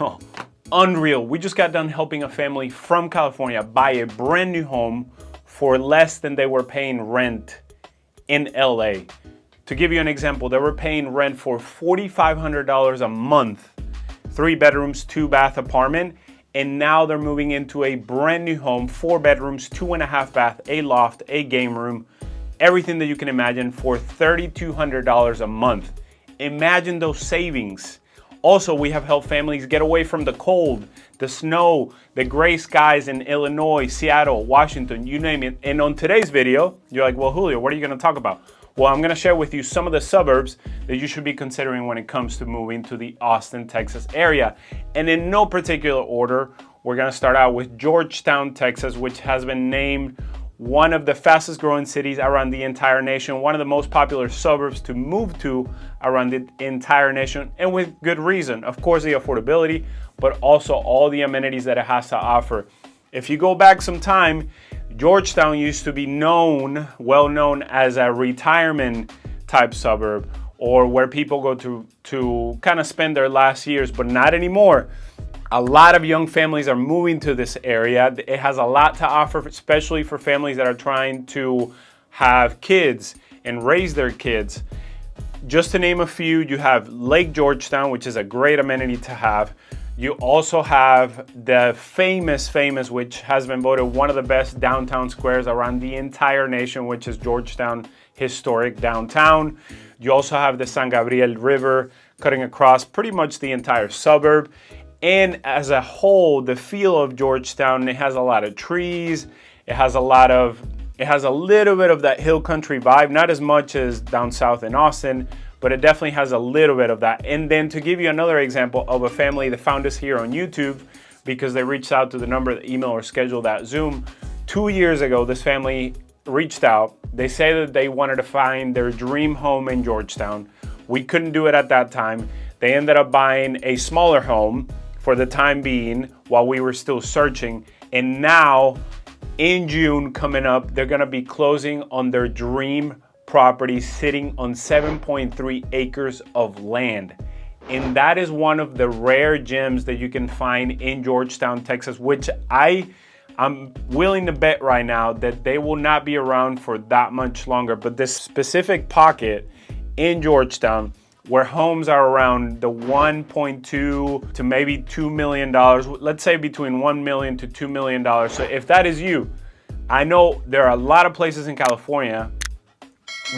Oh, unreal. We just got done helping a family from California buy a brand new home for less than they were paying rent in LA. To give you an example, they were paying rent for $4,500 a month, 3 bedrooms, 2 bath apartment, and now they're moving into a brand new home, 4 bedrooms, 2.5 bath, a loft, a game room, everything that you can imagine for $3,200 a month. Imagine those savings. Also, we have helped families get away from the cold, the snow, the gray skies in Illinois, Seattle, Washington, you name it. And on today's video, you're like, well, Julio, what are you gonna talk about? Well, I'm gonna share with you some of the suburbs that you should be considering when it comes to moving to the Austin, Texas area. And in no particular order, we're gonna start out with Georgetown, Texas, which has been named one of the fastest growing cities around the entire nation, one of the most popular suburbs to move to around the entire nation, and with good reason. Of course, the affordability, but also all the amenities that it has to offer. If you go back some time, Georgetown used to be well known as a retirement type suburb, or where people go to kind of spend their last years, but not anymore. A lot of young families are moving to this area. It has a lot to offer, especially for families that are trying to have kids and raise their kids. Just to name a few, you have Lake Georgetown, which is a great amenity to have. You also have the famous, which has been voted one of the best downtown squares around the entire nation, which is Georgetown Historic Downtown. You also have the San Gabriel River cutting across pretty much the entire suburb. And as a whole, the feel of Georgetown, it has a lot of trees. It has a little bit of that hill country vibe, not as much as down south in Austin, but it definitely has a little bit of that. And then to give you another example of a family that found us here on YouTube because they reached out to the number, the email, or scheduled that Zoom. 2 years ago, this family reached out. They say that they wanted to find their dream home in Georgetown. We couldn't do it at that time. They ended up buying a smaller home for the time being while we were still searching. And now in June coming up, they're gonna be closing on their dream property sitting on 7.3 acres of land. And that is one of the rare gems that you can find in Georgetown, Texas, which I'm willing to bet right now that they will not be around for that much longer. But this specific pocket in Georgetown, where homes are around the 1.2 to maybe $2 million, let's say between $1 million to $2 million. So if that is you, I know there are a lot of places in California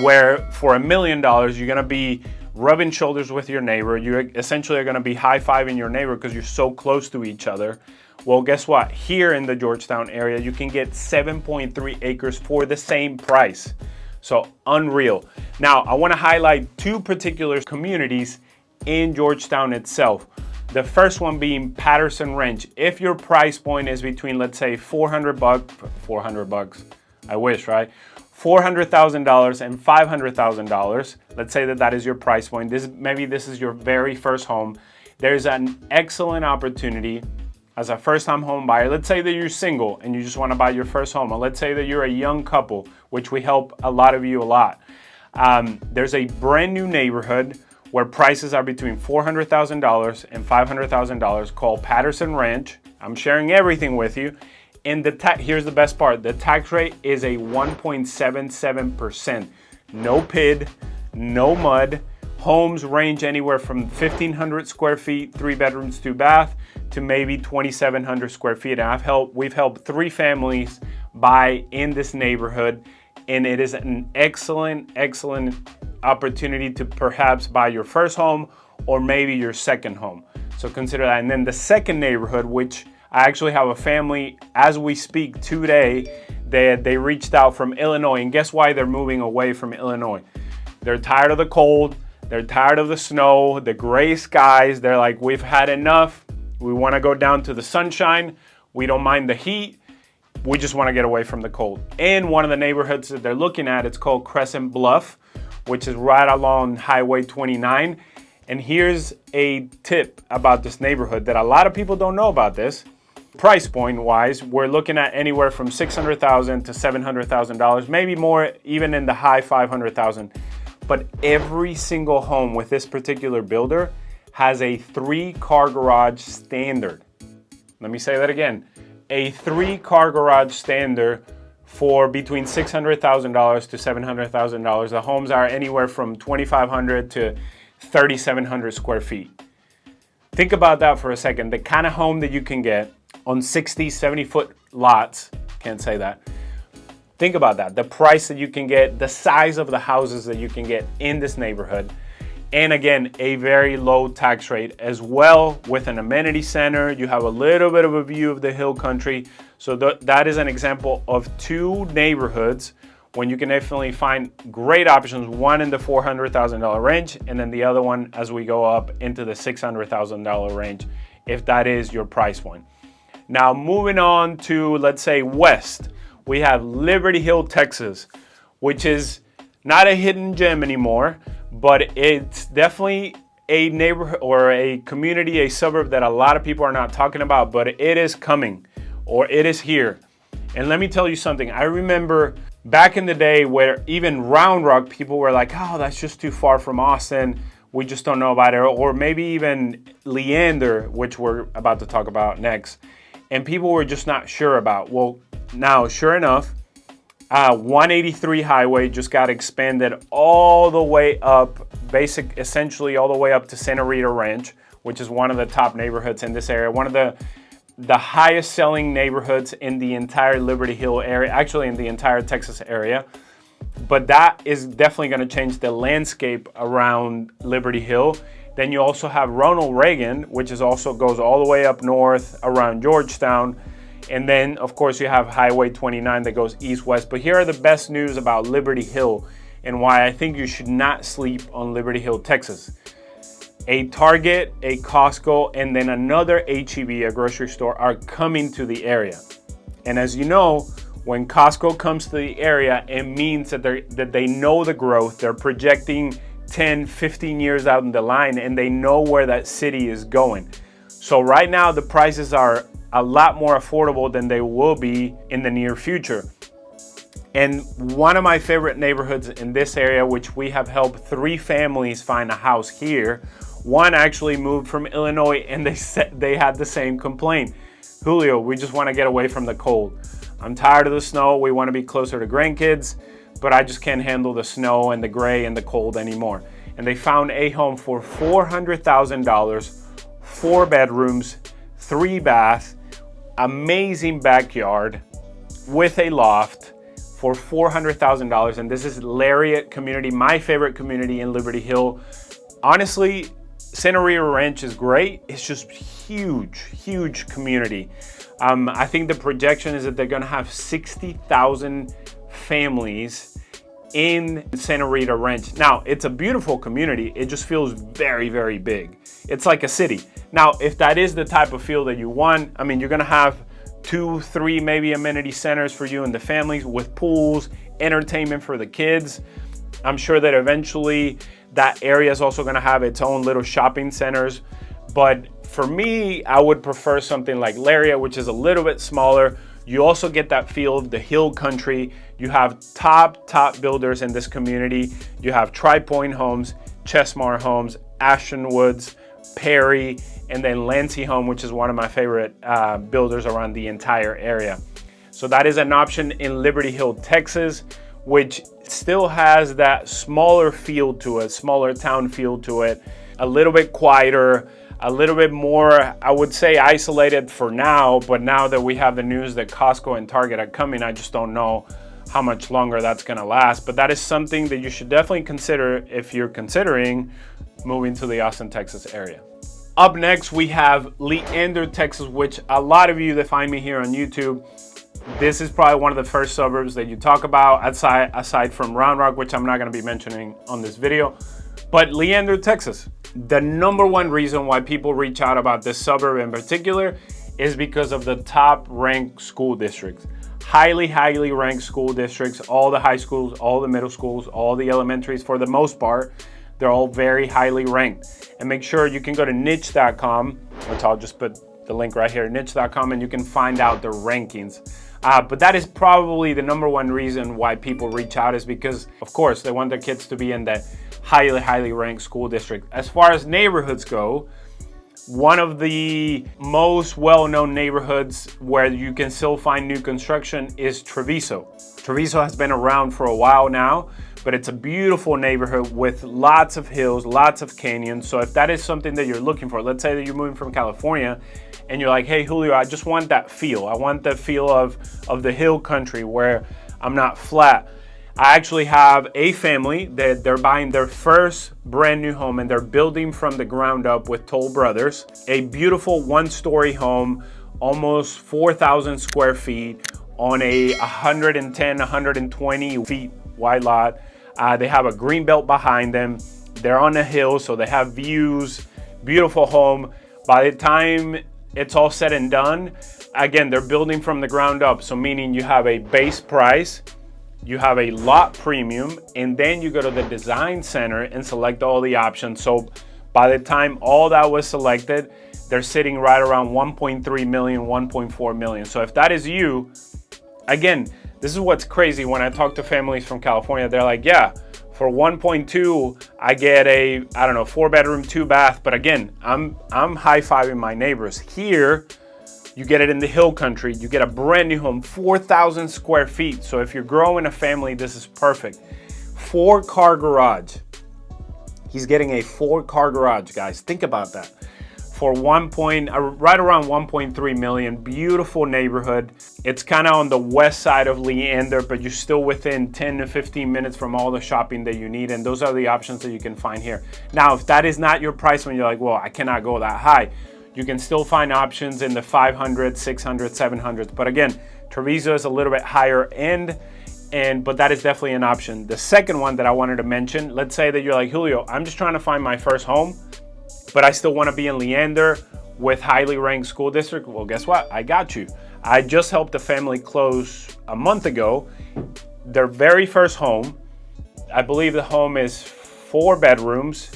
where for $1 million, you're gonna be rubbing shoulders with your neighbor. You essentially are gonna be high-fiving your neighbor because you're so close to each other. Well, guess what? Here in the Georgetown area, you can get 7.3 acres for the same price. So unreal. Now, I want to highlight 2 particular communities in Georgetown itself. The first one being Patterson Ranch. If your price point is between, let's say, $400 bucks, I wish, right? $400,000 and $500,000. Let's say that is your price point. Maybe this is your very first home. There's an excellent opportunity as a first-time home buyer. Let's say that you're single and you just want to buy your first home. Or let's say that you're a young couple, which we help a lot of you a lot. There's a brand new neighborhood where prices are between $400,000 and $500,000 called Patterson Ranch. I'm sharing everything with you. And here's the best part. The tax rate is a 1.77%. No PID, no mud. Homes range anywhere from 1,500 square feet, 3 bedrooms, 2 bath, to maybe 2,700 square feet. And we've helped 3 families buy in this neighborhood, and it is an excellent opportunity to perhaps buy your first home or maybe your second home. So consider that. And then the second neighborhood, which I actually have a family as we speak today, they reached out from Illinois, and guess why they're moving away from Illinois? They're tired of the cold. They're tired of the snow, the gray skies. They're like, we've had enough. We want to go down to the sunshine. We don't mind the heat. We just want to get away from the cold. And one of the neighborhoods that they're looking at, it's called Crescent Bluff, which is right along Highway 29. And here's a tip about this neighborhood that a lot of people don't know about this. Price point wise, we're looking at anywhere from $600,000 to $700,000, maybe more, even in the high $500,000. But every single home with this particular builder has a 3-car garage standard. Let me say that again. A 3-car garage standard for between $600,000 to $700,000. The homes are anywhere from 2,500 to 3,700 square feet. Think about that for a second. The kind of home that you can get on 60, 70-foot lots, can't say that. Think about that. The price that you can get, the size of the houses that you can get in this neighborhood. And again, a very low tax rate as well, with an amenity center. You have a little bit of a view of the hill country. So that is an example of 2 neighborhoods when you can definitely find great options. One in the $400,000 range, and then the other one as we go up into the $600,000 range, if that is your price point. Now moving on to, let's say, west, we have Liberty Hill, Texas, which is not a hidden gem anymore, but it's definitely a neighborhood or a community, a suburb that a lot of people are not talking about, but it is coming, or it is here. And let me tell you something. I remember back in the day where even Round Rock, people were like, oh, that's just too far from Austin. We just don't know about it. Or maybe even Leander, which we're about to talk about next. And people were just not sure about. Well, now, sure enough, 183 highway just got expanded all the way up, essentially all the way up to Santa Rita Ranch, which is one of the top neighborhoods in this area. One of the highest selling neighborhoods in the entire Liberty Hill area, actually in the entire Texas area. But that is definitely going to change the landscape around Liberty Hill. Then you also have Ronald Reagan, which is also goes all the way up north around Georgetown. And then, of course, you have Highway 29 that goes east-west. But here are the best news about Liberty Hill and why I think you should not sleep on Liberty Hill, Texas. A Target, a Costco, and then another H-E-B, a grocery store, are coming to the area. And as you know, when Costco comes to the area, it means that they know the growth. They're projecting 10, 15 years out in the line, and they know where that city is going. So right now, the prices are a lot more affordable than they will be in the near future. And one of my favorite neighborhoods in this area, which we have helped 3 families find a house here. One actually moved from Illinois, and they had the same complaint. Julio, we just want to get away from the cold. I'm tired of the snow. We want to be closer to grandkids, but I just can't handle the snow and the gray and the cold anymore. And they found a home for $400,000, 4 bedrooms, 3 baths, amazing backyard with a loft for $400,000. And this is Lariat community, my favorite community in Liberty Hill. Honestly, Santa Rita Ranch is great. It's just huge community. I think the projection is that they're gonna have 60,000 families in Santa Rita Ranch. Now, it's a beautiful community. It just feels very big. It's like a city. Now, if that is the type of feel that you want, I mean, you're gonna have 2, 3 maybe amenity centers for you and the families with pools, entertainment for the kids. I'm sure that eventually that area is also gonna have its own little shopping centers. But for me, I would prefer something like Lariat, which is a little bit smaller. You also get that feel of the hill country. You have top builders in this community. You have Tri Point Homes, Chesmar Homes, Ashton Woods, Perry, and then Lancy Home, which is one of my favorite builders around the entire area. So that is an option in Liberty Hill, Texas, which still has that smaller feel to it, smaller town feel to it, a little bit quieter, a little bit more, I would say, isolated for now. But now that we have the news that Costco and Target are coming, I just don't know how much longer that's gonna last. But that is something that you should definitely consider if you're considering moving to the Austin, Texas area. Up next, we have Leander, Texas, which a lot of you that find me here on YouTube, this is probably one of the first suburbs that you talk about aside from Round Rock, which I'm not gonna be mentioning on this video. But Leander, Texas, the #1 reason why people reach out about this suburb in particular is because of the top ranked school districts. Highly ranked school districts, all the high schools, all the middle schools, all the elementaries, for the most part, they're all very highly ranked. And make sure you can go to niche.com, which I'll just put the link right here, niche.com, and you can find out the rankings. But that is probably the number one reason why people reach out, is because, of course, they want their kids to be in that highly ranked school district. As far as neighborhoods go, one of the most well-known neighborhoods where you can still find new construction is Treviso. Treviso has been around for a while now, but it's a beautiful neighborhood with lots of hills, lots of canyons. So if that is something that you're looking for, let's say that you're moving from California and you're like, hey, Julio, I just want that feel. I want the feel of the hill country where I'm not flat. I actually have a family that they're buying their first brand new home, and they're building from the ground up with Toll Brothers. A beautiful one-story home, almost 4,000 square feet on a 110, 120 feet wide lot. They have a green belt behind them. They're on a hill, so they have views, beautiful home. By the time it's all said and done, again, they're building from the ground up. So meaning you have a base price, you have a lot premium, and then you go to the design center and select all the options. So by the time all that was selected, they're sitting right around 1.3 million, 1.4 million. So if that is you, again, this is what's crazy. When I talk to families from California, they're like, yeah, for 1.2, I get a, 4-bedroom, 2-bath. But again, I'm high-fiving my neighbors. Here, you get it in the hill country. You get a brand new home, 4,000 square feet. So if you're growing a family, this is perfect. 4-car garage. He's getting a 4-car garage, guys. Think about that. For right around 1.3 million, beautiful neighborhood. It's kind of on the west side of Leander, but you're still within 10 to 15 minutes from all the shopping that you need. And those are the options that you can find here. Now, if that is not your price when you're like, well, I cannot go that high, you can still find options in the 500, 600, 700s. But again, Treviso is a little bit higher end, but that is definitely an option. The second one that I wanted to mention, let's say that you're like, Julio, I'm just trying to find my first home, but I still want to be in Leander with highly ranked school district. Well, guess what? I got you. I just helped a family close a month ago their very first home. I believe the home is 4 bedrooms,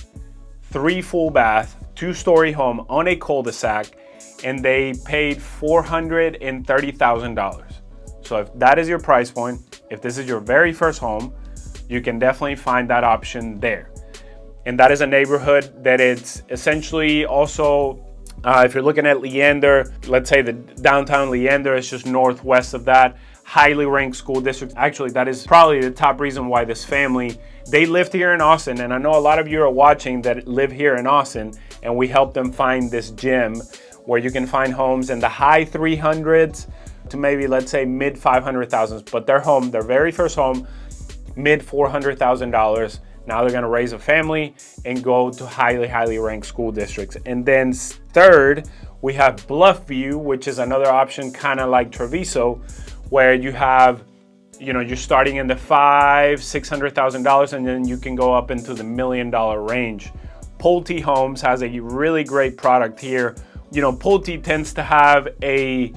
3 full bath, 2-story home on a cul-de-sac, and they paid $430,000. So if that is your price point, if this is your very first home, you can definitely find that option there. And that is a neighborhood that it's essentially also, if you're looking at Leander, let's say the downtown Leander is just northwest of that, highly ranked school district. Actually, that is probably the top reason why this family, they lived here in Austin. And I know a lot of you are watching that live here in Austin, and we helped them find this gem where you can find homes in the high 300s to maybe, let's say, mid 500,000s. But their home, their very first home, mid $400,000. Now they're gonna raise a family and go to highly ranked school districts. And then third, we have Bluffview, which is another option kind of like Treviso, where you have, you're starting in the $600,000, and then you can go up into the $1 million range. Pulte Homes has a really great product here. Pulte tends to have a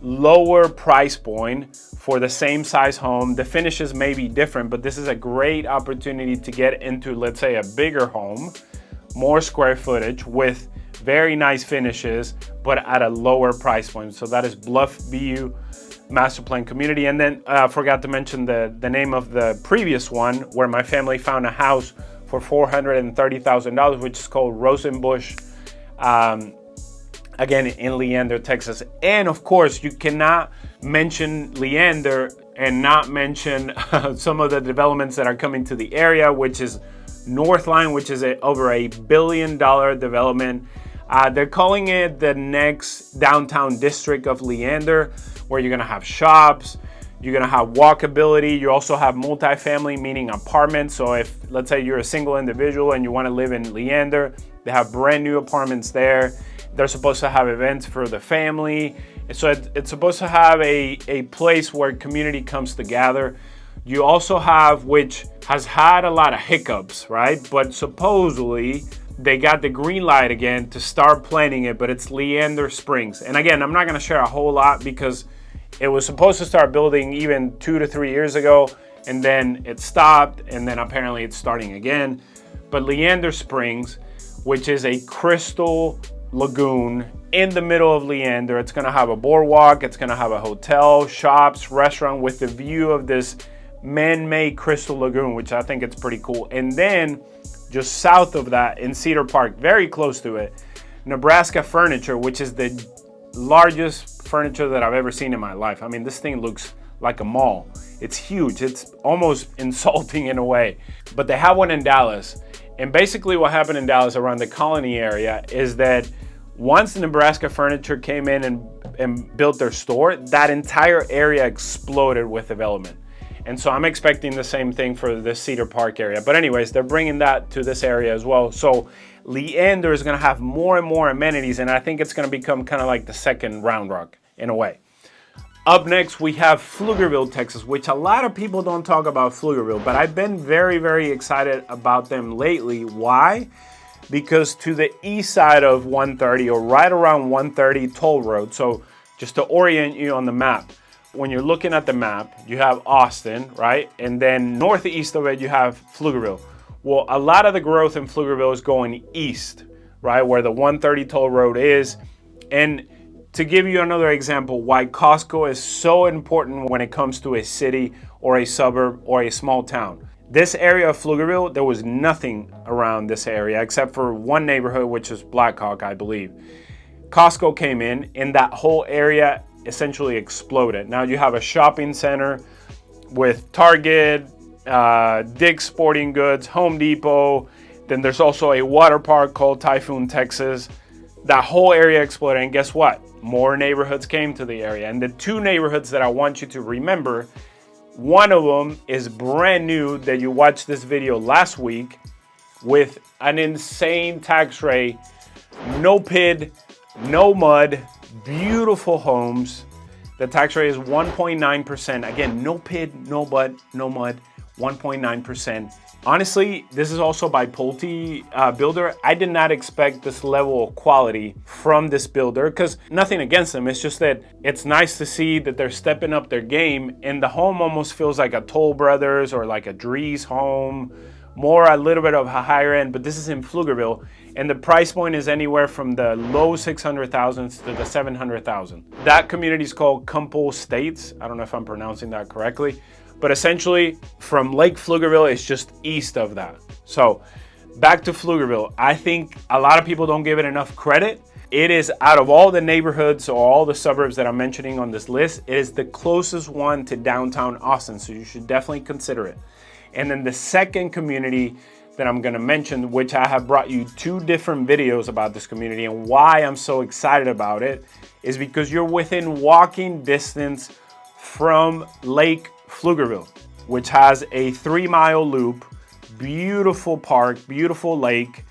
lower price point for the same size home. The finishes may be different, but this is a great opportunity to get into, let's say, a bigger home, more square footage with very nice finishes, but at a lower price point. So that is Bluffview Master Plan Community. And then I forgot to mention the name of the previous one where my family found a house for $430,000, which is called Rosenbush, again, in Leander, Texas. And of course, you cannot mention Leander and not mention some of the developments that are coming to the area, which is Northline, which is over $1 billion development. They're calling it the next downtown district of Leander, where you're gonna have shops, you're gonna have walkability. You also have multifamily, meaning apartments. So if, let's say, you're a single individual and you wanna live in Leander, they have brand new apartments there. They're supposed to have events for the family. So it's supposed to have a place where community comes together. You also have, which has had a lot of hiccups, right? But supposedly they got the green light again to start planning it, but it's Leander Springs. And again, I'm not gonna share a whole lot because it was supposed to start building even 2 to 3 years ago, and then it stopped, and then apparently it's starting again. But Leander Springs, which is a crystal lagoon in the middle of Leander. It's gonna have a boardwalk, it's gonna have a hotel, shops, restaurant with the view of this man-made crystal lagoon, which I think it's pretty cool. And then just south of that in Cedar Park, very close to it, Nebraska Furniture, which is the largest furniture that I've ever seen in my life. I mean, this thing looks like a mall. It's huge. It's almost insulting in a way. But they have one in Dallas. And basically what happened in Dallas around the Colony area is that once Nebraska Furniture came in and built their store, that entire area exploded with development. And so I'm expecting the same thing for the Cedar Park area. But anyways, they're bringing that to this area as well. So Leander is gonna have more and more amenities, and I think it's gonna become kind of like the second Round Rock in a way. Up next, we have Pflugerville, Texas, which a lot of people don't talk about Pflugerville, but I've been very, very excited about them lately. Why? Because to the east side of 130, or right around 130 toll road, so just to orient you on the map, when you're looking at the map, you have Austin, right? And then northeast of it, you have Pflugerville. Well, a lot of the growth in Pflugerville is going east, right? Where the 130 toll road is. And to give you another example, why Costco is so important when it comes to a city or a suburb or a small town. This area of Pflugerville, there was nothing around this area except for one neighborhood, which is Blackhawk, I believe. Costco came in and that whole area essentially exploded. Now you have a shopping center with Target, Dick's Sporting Goods, Home Depot. Then there's also a water park called Typhoon, Texas. That whole area exploded, and guess what? More neighborhoods came to the area. And the two neighborhoods that I want you to remember, one of them is brand new that you watched this video last week with an insane tax rate, no PID, no mud, beautiful homes. The tax rate is 1.9%. Again, no PID, no mud, 1.9%. Honestly, this is also by Pulte Builder. I did not expect this level of quality from this builder, because nothing against them. It's just that it's nice to see that they're stepping up their game, and the home almost feels like a Toll Brothers or like a Dries home, more a little bit of a higher end, but this is in Pflugerville, and the price point is anywhere from the low 600,000s to the 700,000. That community is called Kumpel States. I don't know if I'm pronouncing that correctly. But essentially, from Lake Pflugerville, it's just east of that. So back to Pflugerville. I think a lot of people don't give it enough credit. It is, out of all the neighborhoods or all the suburbs that I'm mentioning on this list, it is the closest one to downtown Austin. So you should definitely consider it. And then the second community that I'm gonna mention, which I have brought you two different videos about this community and why I'm so excited about it, is because you're within walking distance from Lake Pflugerville, which has a 3-mile loop, beautiful park, beautiful lake,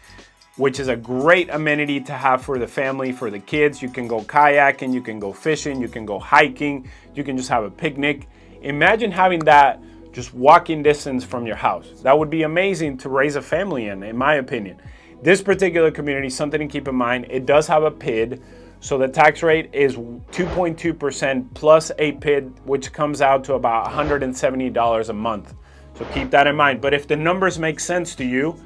which is a great amenity to have for the family, for the kids. You can go kayaking, you can go fishing, you can go hiking, you can just have a picnic. Imagine having that just walking distance from your house. That would be amazing to raise a family in my opinion. This particular community, something to keep in mind, it does have a PID. So the tax rate is 2.2% plus a PID, which comes out to about $170 a month. So keep that in mind. But if the numbers make sense to you,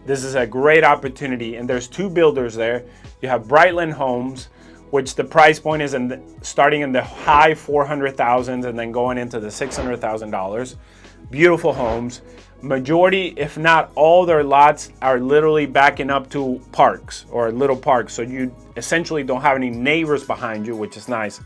this is a great opportunity. And there's two builders there. You have Brightland Homes, which the price point is starting in the high 400,000s and then going into the $600,000. Beautiful homes. Majority, if not all their lots, are literally backing up to parks or little parks. So you essentially don't have any neighbors behind you, which is nice.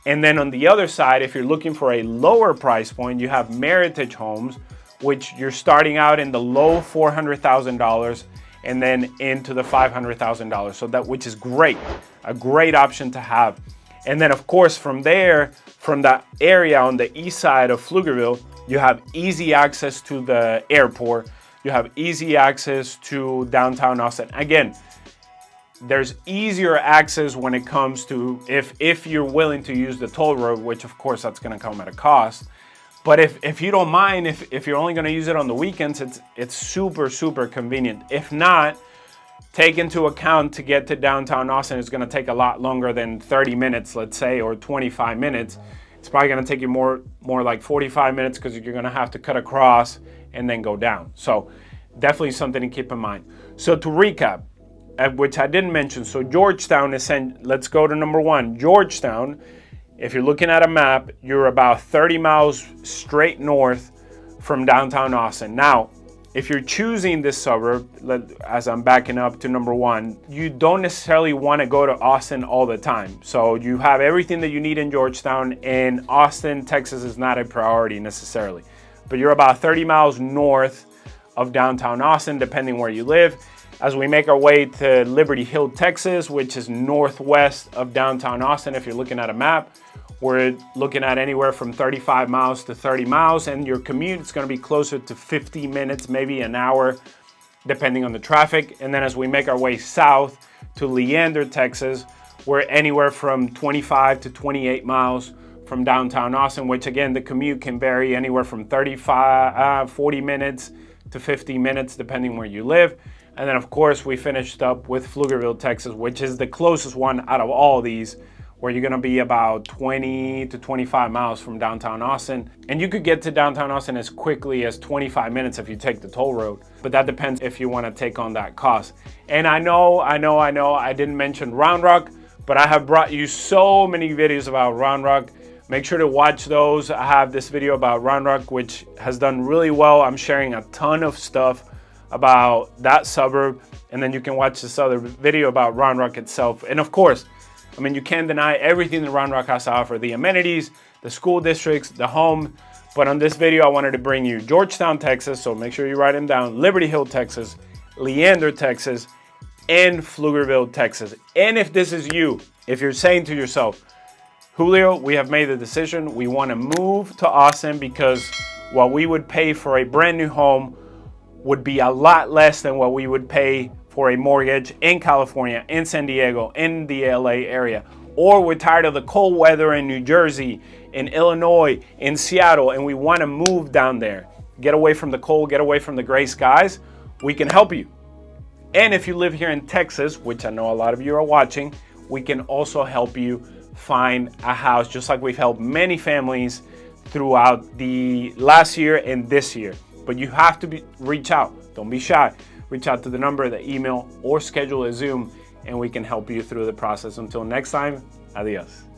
And then on the other side, if you're looking for a lower price point, you have Meritage Homes, which you're starting out in the low $400,000 and then into the $500,000. So that, which is great, a great option to have. And then of course from there, from that area on the east side of Pflugerville, you have easy access to the airport. You have easy access to downtown Austin. Again, there's easier access when it comes to if you're willing to use the toll road, which of course that's gonna come at a cost. But if you don't mind, if you're only gonna use it on the weekends, it's super, super convenient. If not, take into account to get to downtown Austin, it's gonna take a lot longer than 30 minutes, let's say, or 25 minutes. It's probably gonna take you more like 45 minutes because you're gonna have to cut across and then go down. So definitely something to keep in mind. So to recap, which I didn't mention. So Georgetown is, let's go to number one. Georgetown, if you're looking at a map, you're about 30 miles straight north from downtown Austin. Now, if you're choosing this suburb, as I'm backing up to number one, you don't necessarily want to go to Austin all the time. So you have everything that you need in Georgetown, and Austin, Texas is not a priority necessarily. But you're about 30 miles north of downtown Austin, depending where you live. As we make our way to Liberty Hill, Texas, which is northwest of downtown Austin, if you're looking at a map, we're looking at anywhere from 35 miles to 30 miles, and your commute is going to be closer to 50 minutes, maybe an hour, depending on the traffic. And then as we make our way south to Leander, Texas, we're anywhere from 25 to 28 miles from downtown Austin, which again, the commute can vary anywhere from 40 minutes to 50 minutes, depending where you live. And then of course, we finished up with Pflugerville, Texas, which is the closest one out of all these, where you're gonna be about 20 to 25 miles from downtown Austin. And you could get to downtown Austin as quickly as 25 minutes if you take the toll road, but that depends if you wanna take on that cost. And I know, I didn't mention Round Rock, but I have brought you so many videos about Round Rock. Make sure to watch those. I have this video about Round Rock, which has done really well. I'm sharing a ton of stuff about that suburb, and then you can watch this other video about Round Rock itself. And of course, I mean, you can't deny everything that Round Rock has to offer, the amenities, the school districts, the home. But on this video, I wanted to bring you Georgetown, Texas, so make sure you write them down, Liberty Hill, Texas, Leander, Texas, and Pflugerville, Texas. And if this is you, if you're saying to yourself, Julio, we have made the decision, we want to move to Austin because what we would pay for a brand new home would be a lot less than what we would pay for a mortgage in California, in San Diego, in the LA area. Or we're tired of the cold weather in New Jersey, in Illinois, in Seattle, and we want to move down there. Get away from the cold, get away from the gray skies. We can help you. And if you live here in Texas, which I know a lot of you are watching, we can also help you find a house, just like we've helped many families throughout the last year and this year. But you have to reach out. Don't be shy. Reach out to the number, the email, or schedule a Zoom, and we can help you through the process. Until next time, adios.